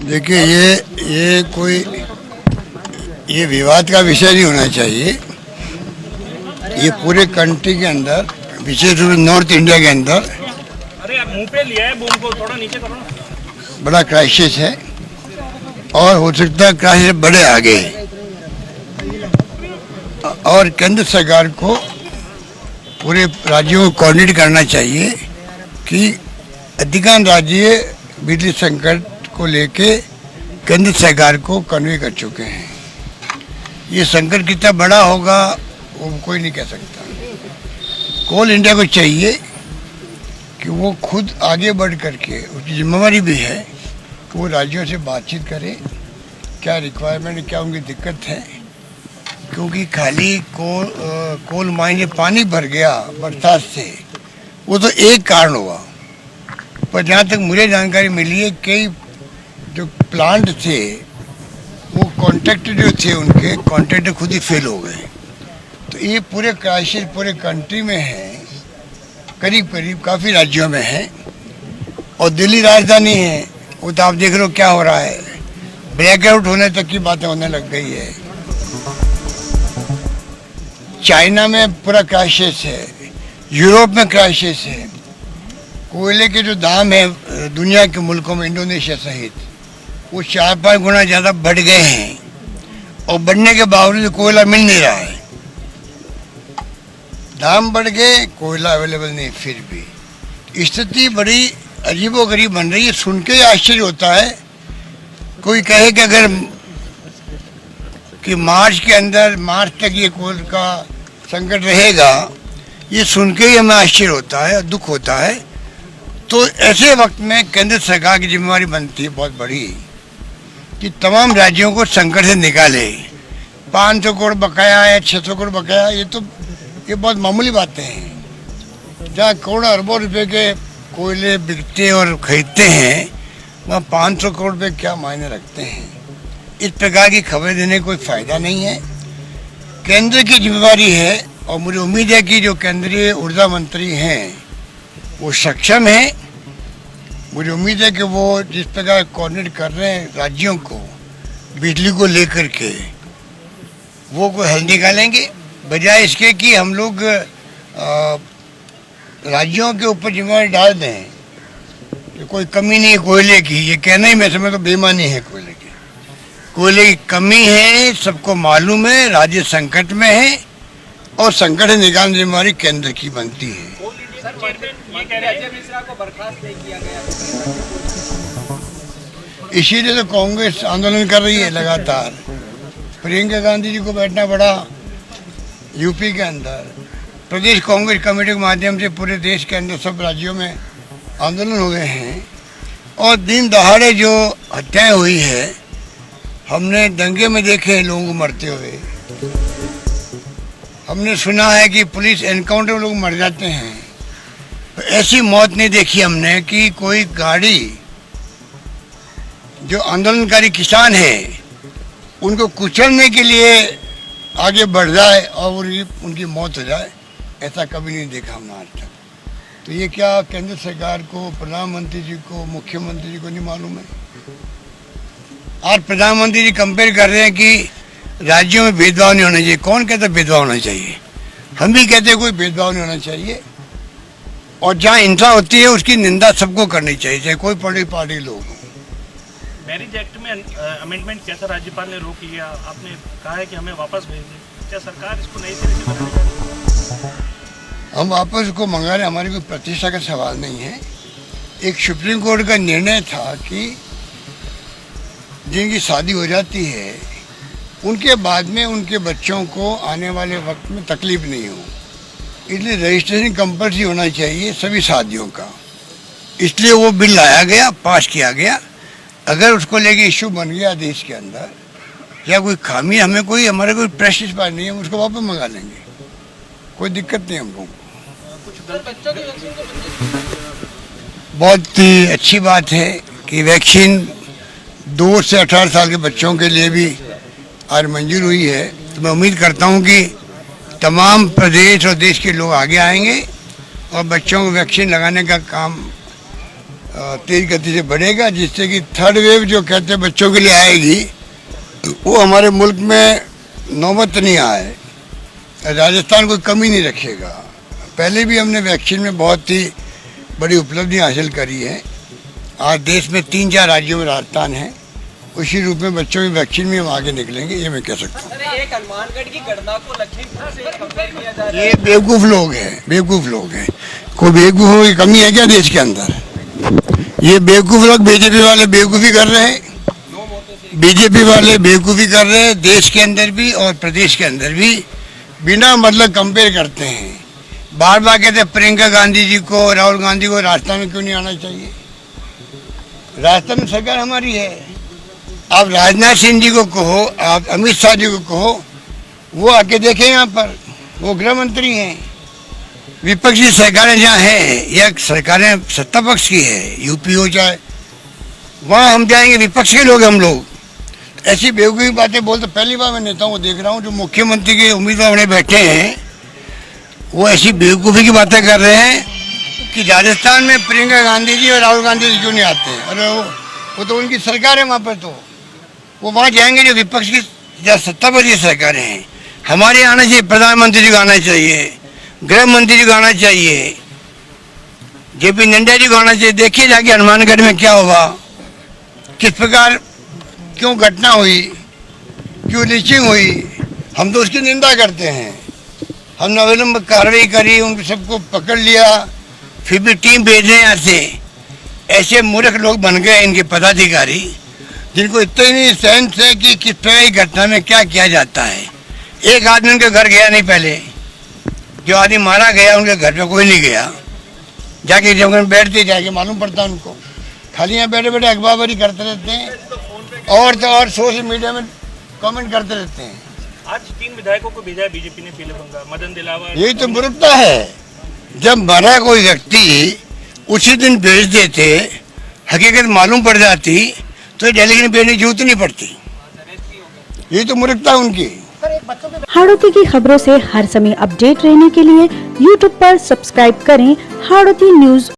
देखिए ये कोई ये विवाद का विषय नहीं होना चाहिए। ये पूरे कंट्री के अंदर, विशेष रूप से नॉर्थ इंडिया के अंदर अरे यार मुंह पे लिया है, बूम को थोड़ा नीचे करो ना। बड़ा क्राइसिस है और हो सकता है क्राइसिस बड़े आगे। और केंद्र सरकार को पूरे राज्यों को कोऑर्डिनेट करना चाहिए कि अधिकांश राज्य बिजली संकट को लेके केंद्र सरकार को कन्वे कर चुके हैं। ये संकट कितना बड़ा होगा वो कोई नहीं कह सकता। कोल इंडिया को चाहिए कि वो खुद आगे बढ़ करके, उसकी जिम्मेवारी भी है कि वो राज्यों से बातचीत करे, क्या रिक्वायरमेंट, क्या उनकी दिक्कत है। क्योंकि खाली कोल माइन में पानी भर गया बरसात से, वो तो एक कारण हुआ, पर जहाँ तक मुझे जानकारी मिली है कई जो प्लांट थे वो कॉन्ट्रैक्टर जो थे उनके कॉन्ट्रैक्टर खुद ही फेल हो गए। तो ये पूरे क्राइसिस पूरे कंट्री में है, करीब करीब काफ़ी राज्यों में है। और दिल्ली राजधानी है, वो तो आप देख रहे हो क्या हो रहा है, ब्लैकआउट होने तक की बातें होने लग गई है। चाइना में पूरा क्राइसिस है, यूरोप में क्राइसिस है। कोयले के जो दाम है दुनिया के मुल्कों में, इंडोनेशिया सहित, वो 4-5 गुना ज़्यादा बढ़ गए हैं और बढ़ने के बावजूद कोयला मिल नहीं रहा है। दाम बढ़ गए, कोयला अवेलेबल नहीं। फिर भी स्थिति बड़ी अजीबोगरीब बन रही है। सुन के आश्चर्य होता है। कोई कहे कि अगर कि मार्च तक ये कोल का संकट रहेगा, ये सुन के ही हमें आश्चर्य होता है, दुख होता है। तो ऐसे वक्त में केंद्र सरकार की जिम्मेवारी बनती है बहुत बड़ी कि तमाम राज्यों को संकट से निकाले। 500 करोड़ बकाया है, 600 करोड़ बकाया, ये बहुत मामूली बातें हैं। जहाँ करोड़ों अरबों रुपए के कोयले बिकते और खरीदते हैं, वहाँ 500 करोड़ रुपये क्या मायने रखते हैं। इस प्रकार की खबरें देने कोई फायदा नहीं है। केंद्र की जिम्मेवारी है और मुझे उम्मीद है कि जो केंद्रीय ऊर्जा मंत्री हैं वो सक्षम है। मुझे उम्मीद है कि वो जिस प्रकार कोऑर्डिनेट कर रहे हैं राज्यों को बिजली को लेकर के, वो कोई हल निकालेंगे, बजाय इसके कि हम लोग राज्यों के ऊपर जिम्मेवारी डाल दें कि कोई कमी नहीं है कोयले की। ये कहना ही मैं समझता हूँ बेईमानी है। कोयले की कमी है, सबको मालूम है, राज्य संकट में है और संकट से निकालने की जिम्मेवारी केंद्र की बनती है। इसीलिए तो कांग्रेस आंदोलन कर रही है लगातार। प्रियंका गांधी जी को बैठना पड़ा यूपी के अंदर। प्रदेश कांग्रेस कमेटी के माध्यम से पूरे देश के अंदर सब राज्यों में आंदोलन हो गए हैं। और दिन दहाड़े जो हत्याएं हुई है, हमने दंगे में देखे हैं लोगों को मरते हुए। हमने सुना है कि पुलिस एनकाउंटर में लोग मर जाते हैं। तो ऐसी मौत नहीं देखी हमने कि कोई गाड़ी, जो आंदोलनकारी किसान है, उनको कुचलने के लिए आगे बढ़ जाए और उनकी मौत हो जाए। ऐसा कभी नहीं देखा हमने आज तक। तो ये क्या केंद्र सरकार को, प्रधानमंत्री जी को, मुख्यमंत्री जी को नहीं मालूम है? आज प्रधानमंत्री जी कंपेयर कर रहे हैं कि राज्यों में भेदभाव नहीं होना चाहिए। कौन कहता भेदभाव होना चाहिए? हम भी कहते हैं कोई भेदभाव नहीं होना चाहिए। और जहाँ हिंसा होती है उसकी निंदा सबको करनी चाहिए, चाहे कोई पॉलिटिकल पार्टी लोग हो। मैरिज एक्ट में अमेंडमेंट किया था, राज्यपाल ने रोक लिया। आपने कहा है कि हमें वापस भेज दें। क्या सरकार इसको नई तरह से बनाने जा रही है? हम वापस को मंगा रहे, हमारी कोई प्रतिष्ठा का सवाल नहीं है। एक सुप्रीम कोर्ट का निर्णय था कि जिनकी शादी हो जाती है उनके बाद में उनके बच्चों को आने वाले वक्त में तकलीफ नहीं हो, इसलिए रजिस्ट्रेशन कंपल्सरी होना चाहिए सभी शादियों का। इसलिए वो बिल लाया गया, पास किया गया। अगर उसको लेके इश्यू बन गया देश के अंदर या कोई खामी, हमें कोई, हमारे कोई प्रेस इस बार नहीं है, हम उसको वापस मंगा लेंगे, कोई दिक्कत नहीं हमको। बहुत ही अच्छी बात है कि वैक्सीन 2 से 18 साल के बच्चों के लिए भी आज मंजूर हुई है। तो मैं उम्मीद करता हूँ कि तमाम प्रदेश और देश के लोग आगे आएंगे और बच्चों को वैक्सीन लगाने का काम तेज गति से बढ़ेगा, जिससे कि थर्ड वेव जो कहते हैं बच्चों के लिए आएगी, वो हमारे मुल्क में नौबत नहीं आए। राजस्थान कोई कमी नहीं रखेगा। पहले भी हमने वैक्सीन में बहुत ही बड़ी उपलब्धि हासिल करी है। आज देश में 3-4 राज्यों में राजस्थान है। उसी रूप में बच्चों की वैक्सीन में हम आगे निकलेंगे, ये मैं कह सकता हूँ। एक हनुमानगढ़ की घटना को लखीमपुर से कंपेयर किया जा रहा है। ये बेवकूफ़ लोग हैं, बेवकूफ़ लोग हैं। कोई बेवकूफ़ों की कमी है क्या देश के अंदर? ये बेवकूफ़ लोग, बीजेपी वाले बेवकूफ़ी कर रहे हैं, बीजेपी वाले बेवकूफ़ी कर रहे हैं देश के अंदर भी और प्रदेश के अंदर भी, बिना मतलब कंपेयर करते हैं। बार बार कहते हैं प्रियंका गांधी जी को, राहुल गांधी को राजस्थान में क्यों नहीं आना चाहिए? राजस्थान में सरकार हमारी है। आप राजनाथ सिंह जी को कहो, आप अमित शाह जी को कहो, वो आके देखें यहाँ पर, वो गृह मंत्री हैं। विपक्षी सरकारें जहाँ हैं या सरकारें सत्ता पक्ष की है, यूपी हो चाहे, वहाँ हम जाएंगे, विपक्ष के लोग हम लोग। ऐसी बेवकूफ़ी बातें बोलते। पहली बार मैं नेताओं को देख रहा हूँ जो मुख्यमंत्री के उम्मीदवार बने बैठे हैं, वो ऐसी बेवकूफ़ी की बातें कर रहे हैं कि राजस्थान में प्रियंका गांधी जी और राहुल गांधी जी क्यों नहीं आते हैं। अरे वो तो उनकी सरकार है वहाँ पर, तो वो वहाँ जाएंगे जो विपक्ष की या सत्तापक्ष सरकारें हैं। हमारे आना चाहिए, प्रधानमंत्री जी को आना चाहिए, गृह मंत्री जी को आना चाहिए, जेपी नड्डा जी को आना चाहिए। देखिए जाके हनुमानगढ़ में क्या हुआ, किस प्रकार क्यों घटना हुई, क्यों लीचिंग हुई। हम तो उसकी निंदा करते हैं। हमने अविलंब कार्रवाई करी, उन सबको पकड़ लिया, फिर भी टीम भेज रहे हैं यहाँ से। ऐसे मूर्ख लोग बन गए इनके पदाधिकारी, जिनको इतना ही नहीं सेंस है कि किस तरह की घटना में क्या किया जाता है। एक आदमी उनके घर गया नहीं, पहले जो आदमी मारा गया उनके घर पे कोई नहीं गया। जाके जब बैठते जाके मालूम पड़ता उनको, खाली यहाँ बैठे बैठे अखबारी करते रहते हैं और तो और सोशल मीडिया में कमेंट करते रहते हैं। आज 3 विधायकों को भेजा है बीजेपी ने पीले पंगा, मदन दिलावर। यही तो मूर्खता है। जब मरा कोई व्यक्ति उसी दिन भेज देते, हकीकत मालूम पड़ जाती, तो डेलीगेट भेजने की जरूरत नहीं पड़ती। यही तो मूर्खता उनकी। हाड़ौती की खबरों से हर समय अपडेट रहने के लिए YouTube पर सब्सक्राइब करें हाड़ौती न्यूज।